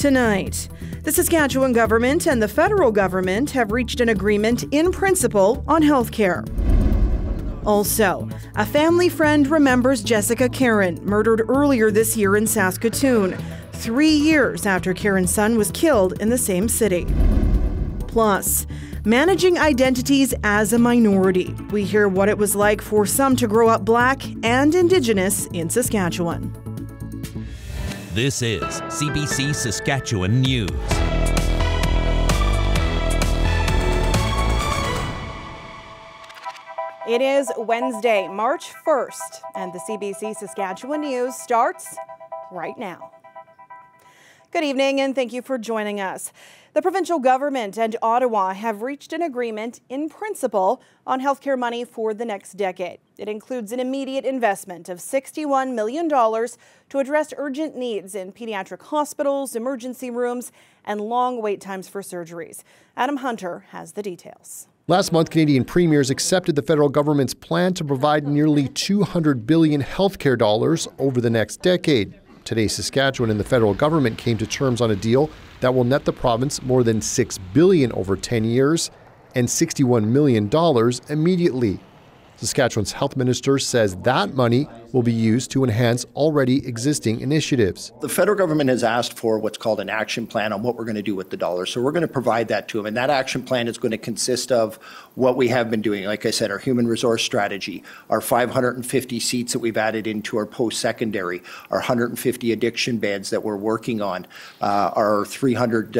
Tonight, the Saskatchewan government and the federal government have reached an agreement in principle on health care. Also, a family friend remembers Jessica Karen, murdered earlier this year in Saskatoon, 3 years after Karen's son was killed in the same city. Plus, managing identities as a minority. We hear what it was like for some to grow up Black and Indigenous in Saskatchewan. This is CBC Saskatchewan News. It is Wednesday, March 1st, and the CBC Saskatchewan News starts right now. Good evening, and thank you for joining us. The provincial government and Ottawa have reached an agreement in principle on healthcare money for the next decade. It includes an immediate investment of $61 million to address urgent needs in pediatric hospitals, emergency rooms, and long wait times for surgeries. Adam Hunter has the details. Last month, Canadian premiers accepted the federal government's plan to provide nearly $200 billion healthcare dollars over the next decade. Today, Saskatchewan and the federal government came to terms on a deal that will net the province more than $6 billion over 10 years and $61 million immediately. Saskatchewan's health minister says that money will be used to enhance already existing initiatives. The federal government has asked for what's called an action plan on what we're going to do with the dollars. So we're going to provide that to them. And that action plan is going to consist of what we have been doing. Like I said, our human resource strategy, our 550 seats that we've added into our post-secondary, our 150 addiction beds that we're working on, our 300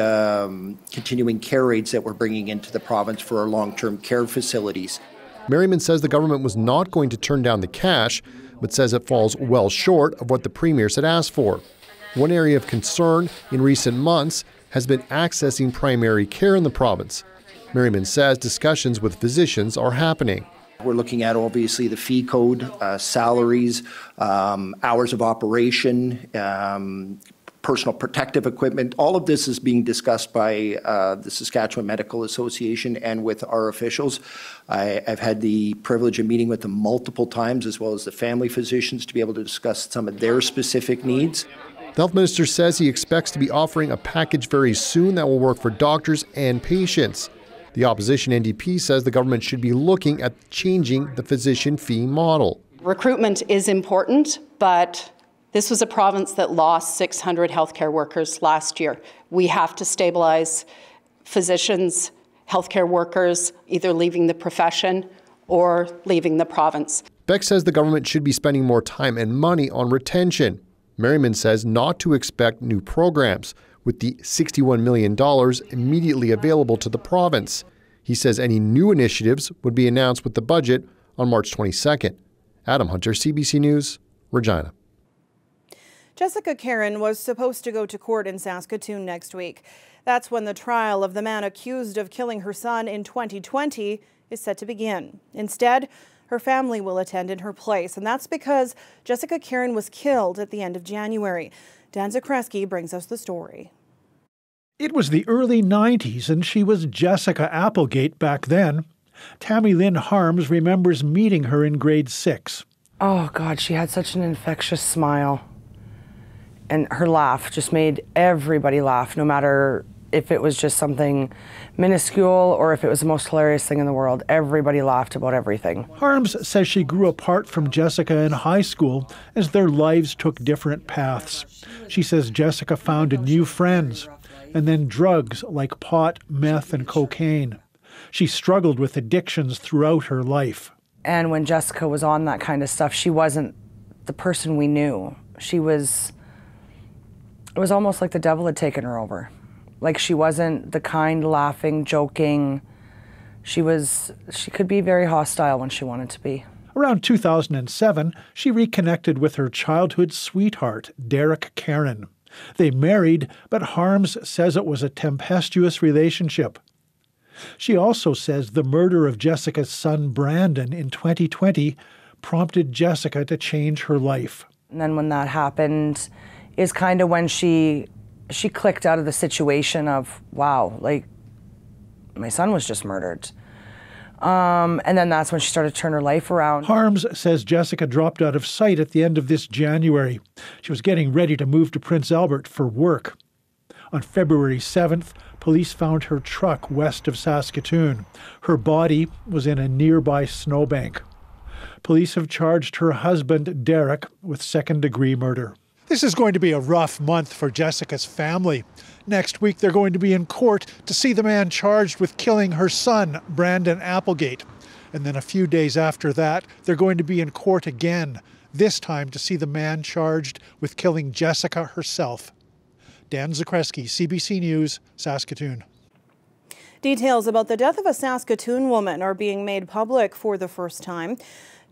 continuing care aides that we're bringing into the province for our long-term care facilities. Merriman says the government was not going to turn down the cash, but says it falls well short of what the premiers had asked for. One area of concern in recent months has been accessing primary care in the province. Merriman says discussions with physicians are happening. We're looking at obviously the fee code, salaries, hours of operation, personal protective equipment. All of this is being discussed by the Saskatchewan Medical Association and with our officials. I've had the privilege of meeting with them multiple times, as well as the family physicians, to be able to discuss some of their specific needs. The health minister says he expects to be offering a package very soon that will work for doctors and patients. The opposition NDP says the government should be looking at changing the physician fee model. Recruitment is important, but this was a province that lost 600 healthcare workers last year. We have to stabilize physicians, healthcare workers, either leaving the profession or leaving the province. Beck says the government should be spending more time and money on retention. Merriman says not to expect new programs, with the $61 million immediately available to the province. He says any new initiatives would be announced with the budget on March 22nd. Adam Hunter, CBC News, Regina. Jessica Karen was supposed to go to court in Saskatoon next week. That's when the trial of the man accused of killing her son in 2020 is set to begin. Instead, her family will attend in her place, and that's because Jessica Karen was killed at the end of January. Dan Zakreski brings us the story. It was the early 90s, and she was Jessica Applegate back then. Tammy Lynn Harms remembers meeting her in grade 6. Oh, God, she had such an infectious smile. And her laugh just made everybody laugh, no matter if it was just something minuscule or if it was the most hilarious thing in the world. Everybody laughed about everything. Harms says she grew apart from Jessica in high school as their lives took different paths. She says Jessica found new friends and then drugs like pot, meth, and cocaine. She struggled with addictions throughout her life. And when Jessica was on that kind of stuff, she wasn't the person we knew. It was almost like the devil had taken her over. Like she wasn't the kind, laughing, joking. She could be very hostile when she wanted to be. Around 2007, she reconnected with her childhood sweetheart, Derek Karen. They married, but Harms says it was a tempestuous relationship. She also says the murder of Jessica's son, Brandon, in 2020 prompted Jessica to change her life. And then when that happened is kind of when she clicked out of the situation of, wow, like, my son was just murdered. And then that's when she started to turn her life around. Harms says Jessica dropped out of sight at the end of this January. She was getting ready to move to Prince Albert for work. On February 7th, police found her truck west of Saskatoon. Her body was in a nearby snowbank. Police have charged her husband, Derek, with second-degree murder. This is going to be a rough month for Jessica's family. Next week, they're going to be in court to see the man charged with killing her son, Brandon Applegate. And then a few days after that, they're going to be in court again, this time to see the man charged with killing Jessica herself. Dan Zakreski, CBC News, Saskatoon. Details about the death of a Saskatoon woman are being made public for the first time.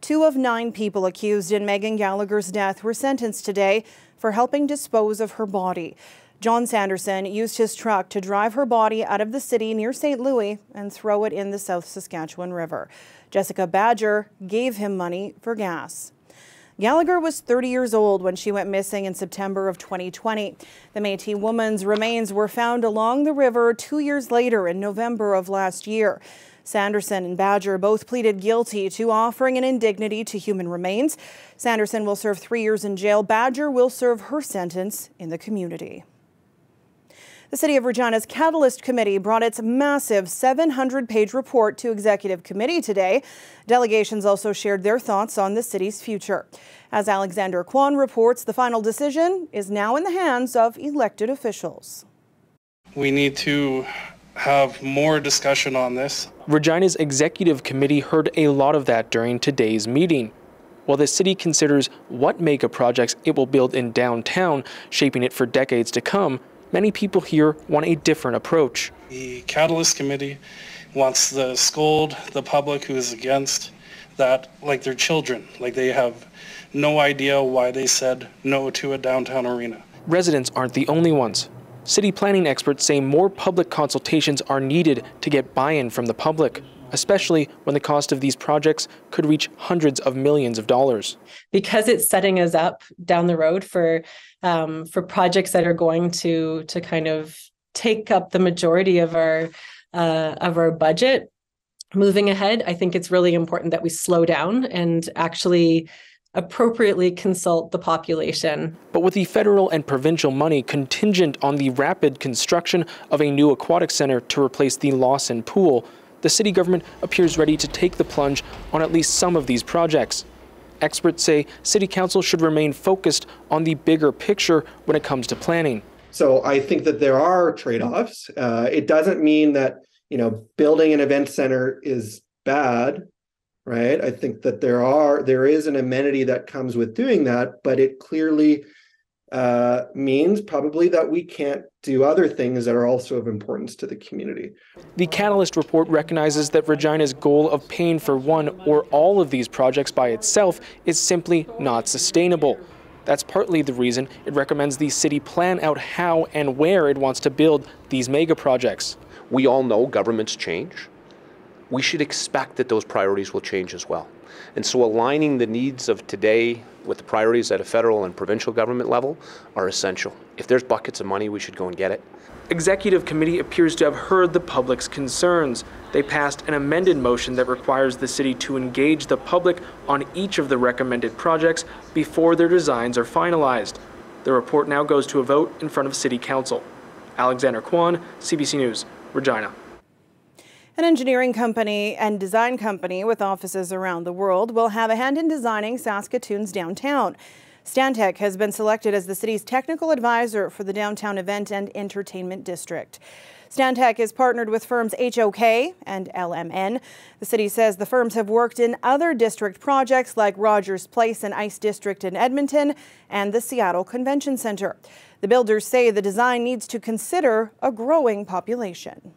2 of 9 people accused in Megan Gallagher's death were sentenced today for helping dispose of her body. John Sanderson used his truck to drive her body out of the city near St. Louis and throw it in the South Saskatchewan River. Jessica Badger gave him money for gas. Gallagher was 30 years old when she went missing in September of 2020. The Métis woman's remains were found along the river 2 years later in November of last year. Sanderson and Badger both pleaded guilty to offering an indignity to human remains. Sanderson will serve 3 years in jail. Badger will serve her sentence in the community. The City of Regina's Catalyst Committee brought its massive 700-page report to Executive Committee today. Delegations also shared their thoughts on the city's future. As Alexander Kwan reports, the final decision is now in the hands of elected officials. We need to have more discussion on this. Regina's Executive Committee heard a lot of that during today's meeting. While the city considers what mega projects it will build in downtown, shaping it for decades to come, many people here want a different approach. The Catalyst Committee wants to scold the public who is against that like they're children, like they have no idea why they said no to a downtown arena. Residents aren't the only ones. City planning experts say more public consultations are needed to get buy-in from the public, especially when the cost of these projects could reach hundreds of millions of dollars. Because it's setting us up down the road for projects that are going to kind of take up the majority of our budget. Moving ahead, I think it's really important that we slow down and actually appropriately consult the population. But with the federal and provincial money contingent on the rapid construction of a new aquatic center to replace the Lawson Pool, the city government appears ready to take the plunge on at least some of these projects. Experts say City Council should remain focused on the bigger picture when it comes to planning. So I think that there are trade-offs. It doesn't mean that, building an event center is bad, right? I think that there is an amenity that comes with doing that, but it clearly means probably that we can't do other things that are also of importance to the community. The Catalyst report recognizes that Regina's goal of paying for one or all of these projects by itself is simply not sustainable. That's partly the reason it recommends the city plan out how and where it wants to build these mega projects. We all know governments change. We should expect that those priorities will change as well. And so aligning the needs of today with the priorities at a federal and provincial government level are essential. If there's buckets of money, we should go and get it. Executive Committee appears to have heard the public's concerns. They passed an amended motion that requires the city to engage the public on each of the recommended projects before their designs are finalized. The report now goes to a vote in front of City Council. Alexander Kwan, CBC News, Regina. An engineering company and design company with offices around the world will have a hand in designing Saskatoon's downtown. Stantec has been selected as the city's technical advisor for the downtown event and entertainment district. Stantec is partnered with firms HOK and LMN. The city says the firms have worked in other district projects like Rogers Place and Ice District in Edmonton and the Seattle Convention Center. The builders say the design needs to consider a growing population.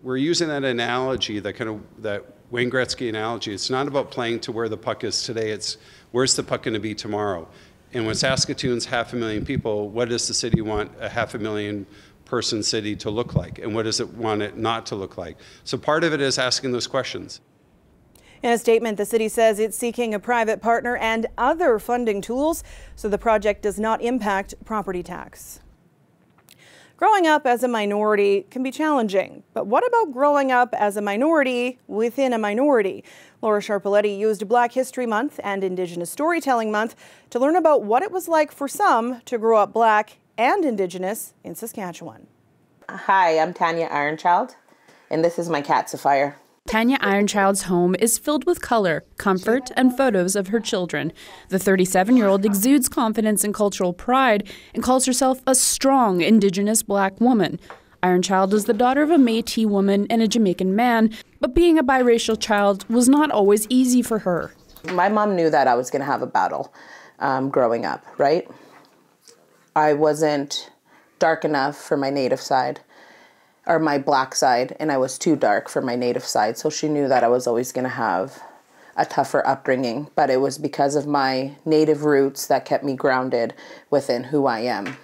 We're using that analogy, that Wayne Gretzky analogy. It's not about playing to where the puck is today, it's where's the puck going to be tomorrow? And when Saskatoon's 500,000 people, what does the city want a 500,000 person city to look like? And what does it want it not to look like? So part of it is asking those questions. In a statement, the city says it's seeking a private partner and other funding tools so the project does not impact property tax. Growing up as a minority can be challenging, but what about growing up as a minority within a minority? Laura Sharpaletti used Black History Month and Indigenous Storytelling Month to learn about what it was like for some to grow up Black and Indigenous in Saskatchewan. Hi, I'm Tanya Ironchild, and this is my cat, Sapphire. Tanya Ironchild's home is filled with color, comfort, and photos of her children. The 37-year-old exudes confidence and cultural pride and calls herself a strong Indigenous Black woman. Ironchild is the daughter of a Métis woman and a Jamaican man, but being a biracial child was not always easy for her. My mom knew that I was going to have a battle growing up, right? I wasn't dark enough for my native side, or my Black side, and I was too dark for my native side, so she knew that I was always going to have a tougher upbringing, but it was because of my native roots that kept me grounded within who I am.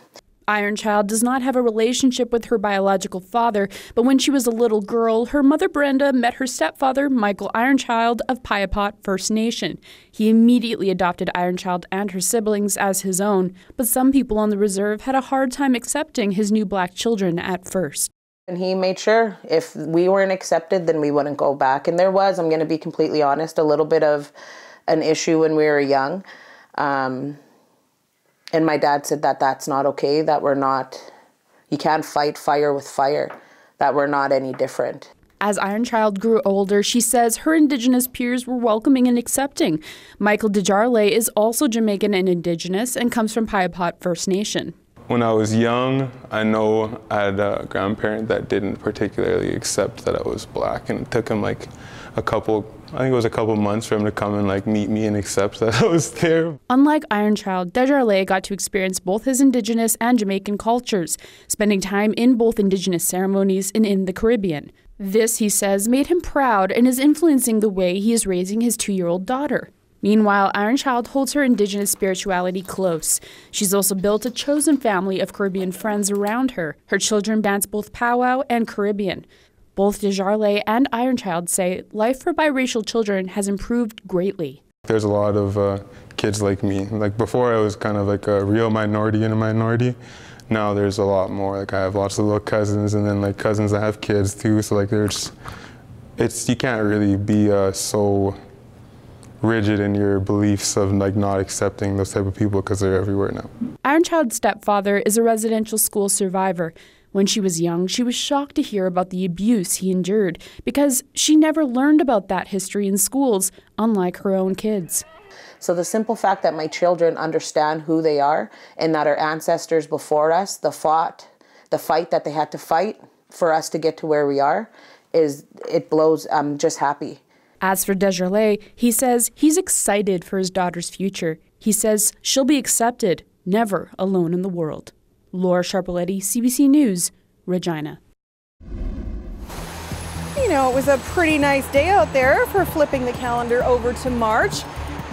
Ironchild does not have a relationship with her biological father, but when she was a little girl, her mother Brenda met her stepfather, Michael Ironchild of Piapot First Nation. He immediately adopted Ironchild and her siblings as his own, but some people on the reserve had a hard time accepting his new Black children at first. And he made sure if we weren't accepted, then we wouldn't go back. And there was, I'm going to be completely honest, a little bit of an issue when we were young. And my dad said that that's not okay, that we're not, you can't fight fire with fire, that we're not any different. As Ironchild grew older, she says her Indigenous peers were welcoming and accepting. Michael Desjarlais is also Jamaican and Indigenous and comes from Piapot First Nation. When I was young, I know I had a grandparent that didn't particularly accept that I was Black, and it took him like a couple months for him to come and meet me and accept that I was there. Unlike Ironchild, Desjarlais got to experience both his Indigenous and Jamaican cultures, spending time in both Indigenous ceremonies and in the Caribbean. This, he says, made him proud and is influencing the way he is raising his 2-year-old daughter. Meanwhile, Ironchild holds her Indigenous spirituality close. She's also built a chosen family of Caribbean friends around her. Her children dance both powwow and Caribbean. Both Desjarlais and Ironchild say life for biracial children has improved greatly. There's a lot of kids like me. Before I was kind of like a real minority in a minority. Now there's a lot more. I have lots of little cousins and then cousins that have kids too. So you can't really be so rigid in your beliefs of not accepting those type of people because they're everywhere now. Ironchild's stepfather is a residential school survivor. When she was young, she was shocked to hear about the abuse he endured because she never learned about that history in schools, unlike her own kids. So the simple fact that my children understand who they are and that our ancestors before us, the fight that they had to fight for us to get to where we are, it blows. I'm just happy. As for Desjarlais, he says he's excited for his daughter's future. He says she'll be accepted, never alone in the world. Laura Sharpaletti, CBC News, Regina. You know, it was a pretty nice day out there for flipping the calendar over to March.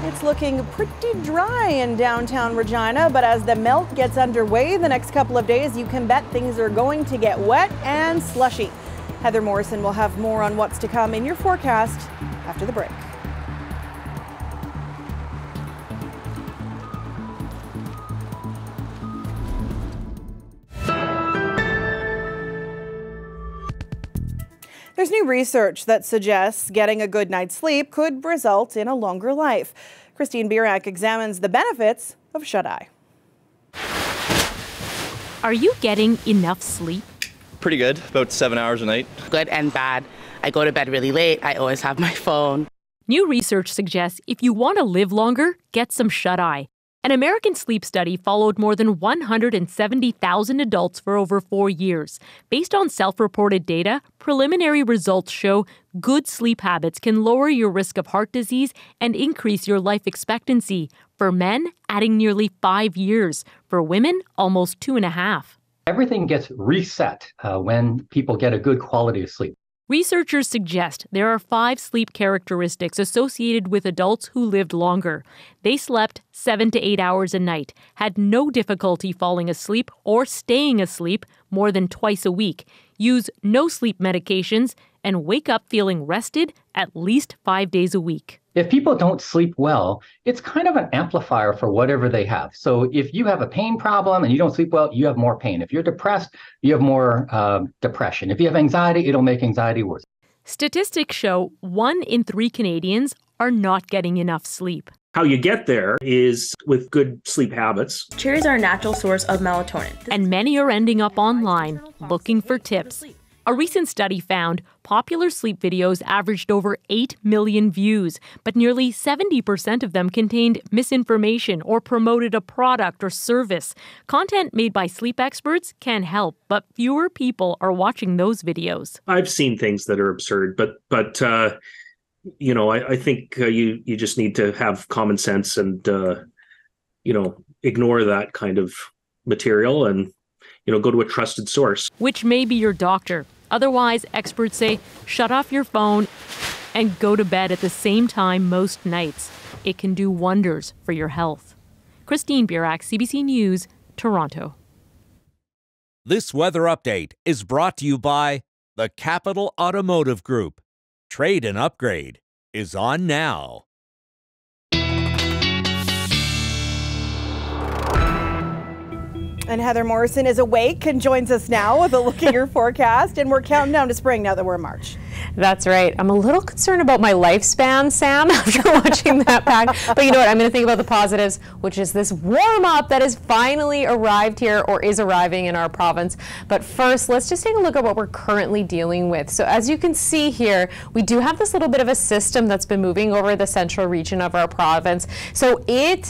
It's looking pretty dry in downtown Regina, but as the melt gets underway the next couple of days, you can bet things are going to get wet and slushy. Heather Morrison will have more on what's to come in your forecast after the break. There's new research that suggests getting a good night's sleep could result in a longer life. Christine Birak examines the benefits of shut-eye. Are you getting enough sleep? Pretty good, about 7 hours a night. Good and bad. I go to bed really late. I always have my phone. New research suggests if you want to live longer, get some shut-eye. An American sleep study followed more than 170,000 adults for over 4 years. Based on self-reported data, preliminary results show good sleep habits can lower your risk of heart disease and increase your life expectancy. For men, adding nearly 5 years. For women, almost 2.5. Everything gets reset when people get a good quality of sleep. Researchers suggest there are 5 sleep characteristics associated with adults who lived longer. They slept 7 to 8 hours a night, had no difficulty falling asleep or staying asleep more than twice a week, use no sleep medications, and wake up feeling rested at least 5 days a week. If people don't sleep well, it's kind of an amplifier for whatever they have. So if you have a pain problem and you don't sleep well, you have more pain. If you're depressed, you have more depression. If you have anxiety, it'll make anxiety worse. Statistics show 1 in 3 Canadians are not getting enough sleep. How you get there is with good sleep habits. Cherries are a natural source of melatonin. And many are ending up online looking for tips. A recent study found popular sleep videos averaged over 8 million views, but nearly 70% of them contained misinformation or promoted a product or service. Content made by sleep experts can help, but fewer people are watching those videos. I've seen things that are absurd, but I think you just need to have common sense and, ignore that kind of material and, go to a trusted source. Which may be your doctor. Otherwise, experts say shut off your phone and go to bed at the same time most nights. It can do wonders for your health. Christine Burak, CBC News, Toronto. This weather update is brought to you by the Capital Automotive Group. Trade and upgrade is on now. And Heather Morrison is awake and joins us now with a look at your forecast. And we're counting down to spring now that we're in March. That's right. I'm a little concerned about my lifespan, Sam, after watching that pack. But you know what? I'm going to think about the positives, which is this warm-up that has finally arrived here or is arriving in our province. But first, let's just take a look at what we're currently dealing with. So as you can see here, we do have this little bit of a system that's been moving over the central region of our province. So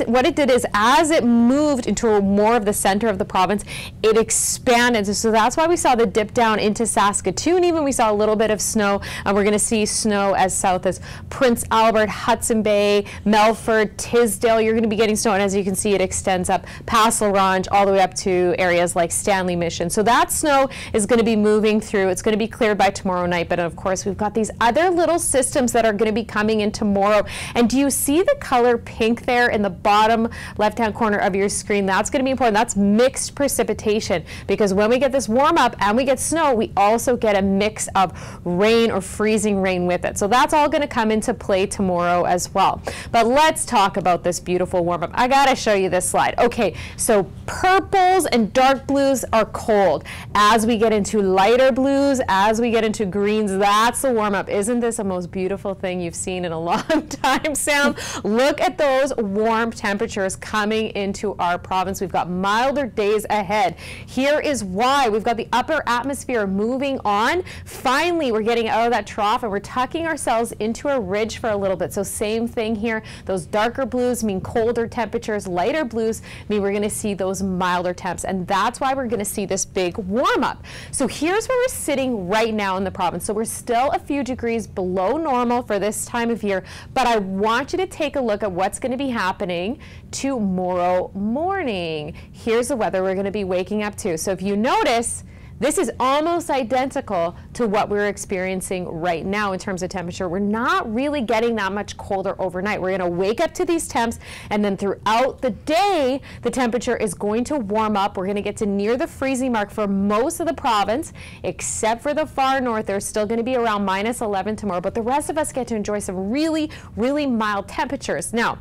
what it did is as it moved into more of the center of the province, it expanded. So that's why we saw the dip down into Saskatoon. Even we saw a little bit of snow. And we're going to see snow as south as Prince Albert, Hudson Bay, Melfort, Tisdale. You're going to be getting snow, and as you can see, it extends up past La Ronge all the way up to areas like Stanley Mission. So that snow is going to be moving through. It's going to be cleared by tomorrow night, but of course we've got these other little systems that are going to be coming in tomorrow. And do you see the color pink there in the bottom left-hand corner of your screen? That's going to be important. That's mixed precipitation, because when we get this warm up and we get snow, we also get a mix of rain or freezing rain with it. So that's all going to come into play tomorrow as well. But let's talk about this beautiful warm up. I got to show you this slide. Okay, so purples and dark blues are cold. As we get into lighter blues, as we get into greens, that's the warm up. Isn't this the most beautiful thing you've seen in a long time, Sam? Look at those warm temperatures coming into our province. We've got milder days ahead. Here is why. We've got the upper atmosphere moving on. Finally, we're getting out of that trough and we're tucking ourselves into a ridge for a little bit. So same thing here. Those darker blues mean colder temperatures. Lighter blues mean we're going to see those milder temps. And that's why we're going to see this big warm up. So here's where we're sitting right now in the province. So we're still a few degrees below normal for this time of year, but I want you to take a look at what's going to be happening tomorrow morning. Here's the weather we're going to be waking up to. So if you notice, this is almost identical to what we're experiencing right now in terms of temperature. We're not really getting that much colder overnight. We're going to wake up to these temps, and then throughout the day, the temperature is going to warm up. We're going to get to near the freezing mark for most of the province, except for the far north. There's still going to be around -11 tomorrow, but the rest of us get to enjoy some really, really mild temperatures. Now,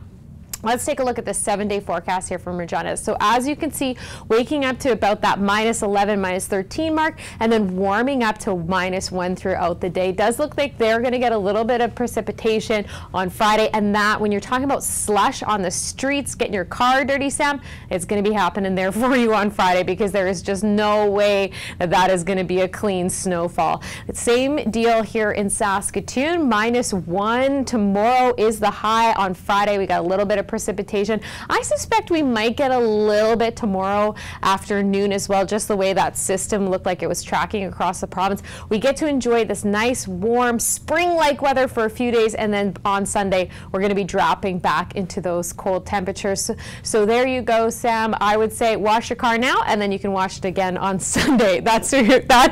let's take a look at the 7-day forecast here from Regina. So as you can see, waking up to about that -11, -13 mark, and then warming up to -1 throughout the day. Does look like they're going to get a little bit of precipitation on Friday, and that when you're talking about slush on the streets, getting your car dirty, Sam, it's going to be happening there for you on Friday, because there is just no way that that is going to be a clean snowfall. Same deal here in Saskatoon, -1 tomorrow is the high. On Friday, we got a little bit of precipitation. I suspect we might get a little bit tomorrow afternoon as well, just the way that system looked like it was tracking across the province. We get to enjoy this nice, warm, spring-like weather for a few days, and then on Sunday, we're going to be dropping back into those cold temperatures. So there you go, Sam. I would say wash your car now, and then you can wash it again on Sunday. That's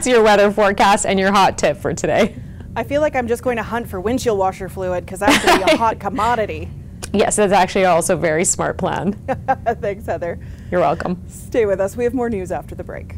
your weather forecast and your hot tip for today. I feel like I'm just going to hunt for windshield washer fluid, because that's going to be a hot commodity. Yes, that's actually also a very smart plan. Thanks, Heather. You're welcome. Stay with us. We have more news after the break.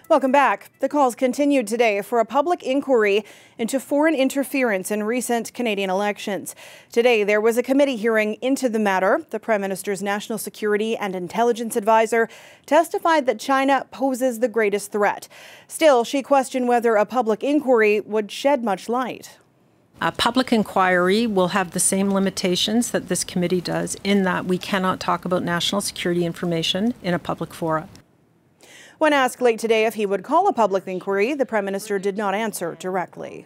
Welcome back. The calls continued today for a public inquiry into foreign interference in recent Canadian elections. Today, there was a committee hearing into the matter. The Prime Minister's National Security and Intelligence Advisor testified that China poses the greatest threat. Still, she questioned whether a public inquiry would shed much light. A public inquiry will have the same limitations that this committee does, in that we cannot talk about national security information in a public forum. When asked late today if he would call a public inquiry, the Prime Minister did not answer directly.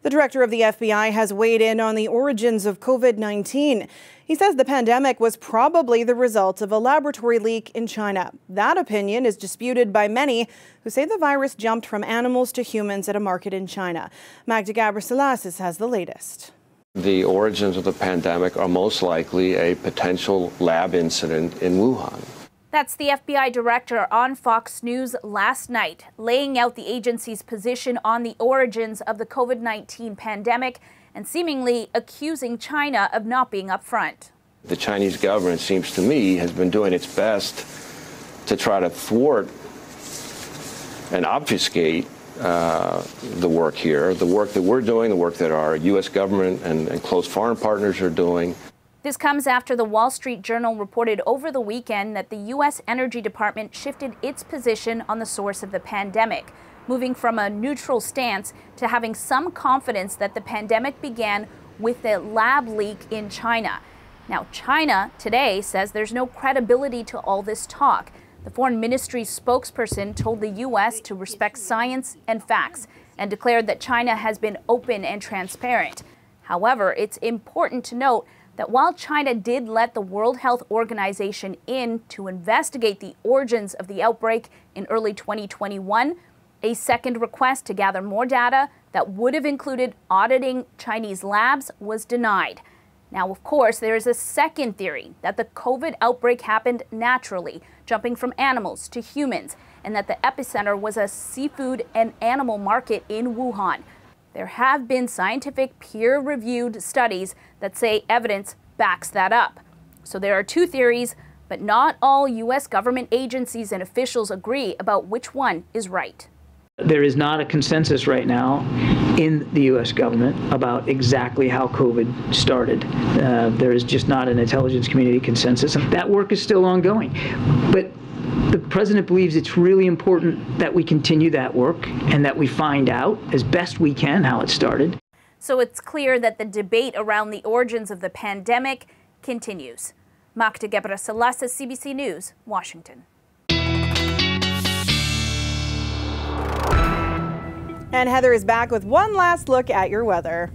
The director of the FBI has weighed in on the origins of COVID-19. He says the pandemic was probably the result of a laboratory leak in China. That opinion is disputed by many who say the virus jumped from animals to humans at a market in China. Magda Gabrisalassis has the latest. The origins of the pandemic are most likely a potential lab incident in Wuhan. That's the FBI director on Fox News last night, laying out the agency's position on the origins of the COVID-19 pandemic and seemingly accusing China of not being upfront. The Chinese government, seems to me, has been doing its best to try to thwart and obfuscate the work here, the work that we're doing, the work that our U.S. government and close foreign partners are doing. This comes after the Wall Street Journal reported over the weekend that the U.S. Energy Department shifted its position on the source of the pandemic, moving from a neutral stance to having some confidence that the pandemic began with a lab leak in China. Now, China today says there's no credibility to all this talk. The Foreign Ministry's spokesperson told the U.S. to respect science and facts and declared that China has been open and transparent. However, it's important to note that while China did let the World Health Organization in to investigate the origins of the outbreak in early 2021, a second request to gather more data that would have included auditing Chinese labs was denied. Now, of course, there is a second theory that the COVID outbreak happened naturally, jumping from animals to humans, and that the epicenter was a seafood and animal market in Wuhan. There have been scientific peer-reviewed studies that say evidence backs that up. So there are two theories, but not all U.S. government agencies and officials agree about which one is right. There is not a consensus right now in the U.S. government about exactly how COVID started. There is just not an intelligence community consensus, and that work is still ongoing. But the president believes it's really important that we continue that work and that we find out as best we can how it started. So it's clear that the debate around the origins of the pandemic continues. Magda Gabrisalassis, CBC News, Washington. And Heather is back with one last look at your weather.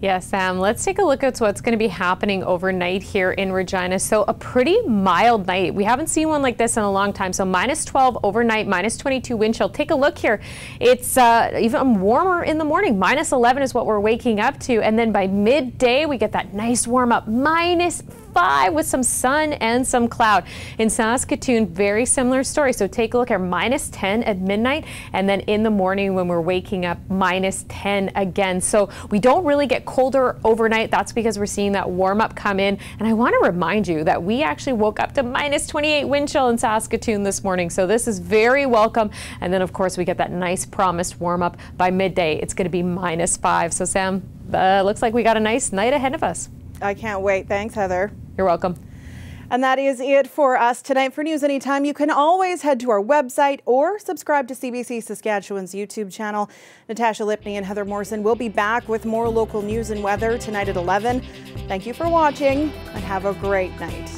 Yes, Sam, let's take a look at what's going to be happening overnight here in Regina. So a pretty mild night. We haven't seen one like this in a long time. So -12 overnight, -22 wind chill. Take a look here. It's even warmer in the morning. -11 is what we're waking up to. And then by midday, we get that nice warm up, -5 with some sun and some cloud. In Saskatoon, very similar story. So take a look here, -10 at midnight. And then in the morning when we're waking up, -10 again. So we don't really get colder overnight. That's because we're seeing that warm up come in. And I want to remind you that we actually woke up to -28 wind chill in Saskatoon this morning. So this is very welcome. And then of course we get that nice promised warm up by midday. It's going to be -5. So Sam, looks like we got a nice night ahead of us. I can't wait. Thanks, Heather. You're welcome. And that is it for us tonight. For News Anytime, you can always head to our website or subscribe to CBC Saskatchewan's YouTube channel. Natasha Lipney and Heather Morrison will be back with more local news and weather tonight at 11. Thank you for watching and have a great night.